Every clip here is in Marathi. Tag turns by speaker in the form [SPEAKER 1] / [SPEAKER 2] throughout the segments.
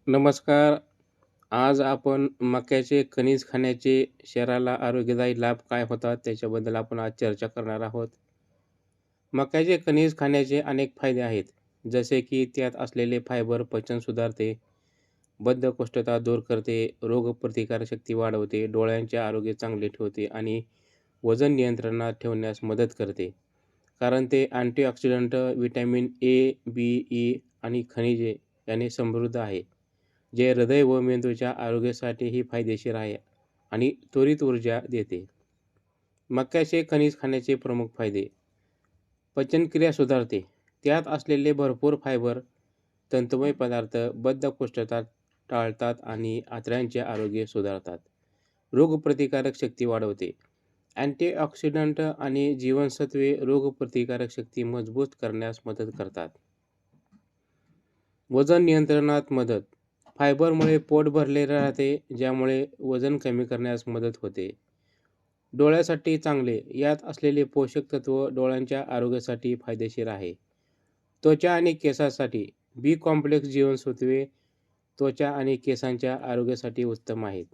[SPEAKER 1] नमस्कार. आज आपण मक्याचे कणीस खाण्याचे शरीराला आरोग्यदायी लाभ काय होतात त्याच्याबद्दल आपण आज चर्चा करणार आहोत. मक्याचे कणीस खाण्याचे अनेक फायदे आहेत. जसे की त्यात असलेले फायबर पचन सुधारते, बद्धकोष्ठता दूर करते, रोगप्रतिकारशक्ती वाढवते, डोळ्यांचे आरोग्य चांगले ठेवते आणि वजन नियंत्रणात ठेवण्यास मदत करते. कारण ते antioxidant, vitamin A, B, E आणि खनिजे याने समृद्ध आहे. जे हृदय व मेंदूच्या आरोग्यासाठीही फायदेशीर आहे आणि त्वरित ऊर्जा देते. मक्याचे कणीस खाण्याचे प्रमुख फायदे: पचनक्रिया सुधारते. त्यात असलेले भरपूर फायबर, तंतुमय पदार्थ बद्धकोष्ठता टाळतात आणि आतड्यांचे आरोग्य सुधारतात. रोगप्रतिकारक शक्ती वाढवते. अँटीऑक्सिडंट आणि जीवनसत्त्वे रोगप्रतिकारक शक्ती मजबूत करण्यास मदत करतात. वजन नियंत्रणात मदत. फायबरमुळे पोट भरलेले राहते, ज्यामुळे वजन कमी करण्यास मदत होते. डोळ्यासाठी चांगले. यात असलेले पोषक तत्व डोळ्यांच्या आरोग्यासाठी फायदेशीर आहे. त्वचा आणि केसांसाठी. बी कॉम्प्लेक्स जीवनसत्त्वे त्वचा आणि केसांच्या आरोग्यासाठी उत्तम आहेत.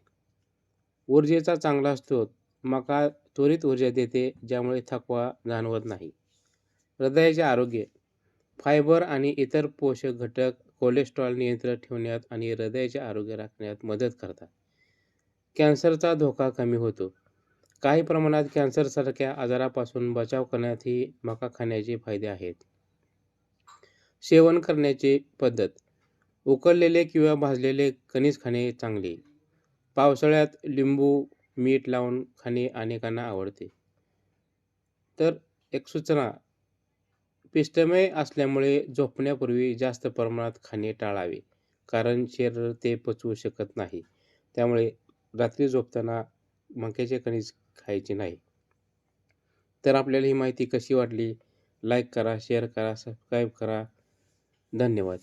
[SPEAKER 1] ऊर्जेचा चांगला स्रोत. मका त्वरित ऊर्जा देते, ज्यामुळे थकवा जाणवत नाही. हृदयाचे आरोग्य. फायबर आणि इतर पोषक घटक कोलेस्ट्रॉल नियंत्रित ठेवण्यात आणि हृदयाचे आरोग्य राखण्यात मदत करतात. कॅन्सरचा धोका कमी होतो. काही प्रमाणात कॅन्सरसारख्या आजारापासून बचाव करण्यातही मका खाण्याचे फायदे आहेत. सेवन करण्याची पद्धत. उकळलेले किंवा भाजलेले कणीस खाणे चांगले. पावसाळ्यात लिंबू, मीठ लावून खाणे अनेकांना आवडते. तर एक सूचना: पिष्टमय असल्यामुळे झोपण्यापूर्वी जास्त प्रमाणात खाणे टाळावे, कारण शरीर ते पचवू शकत नाही. त्यामुळे रात्री झोपताना मक्याचे कणीस खायचे नाही. तर आपल्याला ही माहिती कशी वाटली? लाईक करा, शेअर करा, सबस्क्राईब करा. धन्यवाद.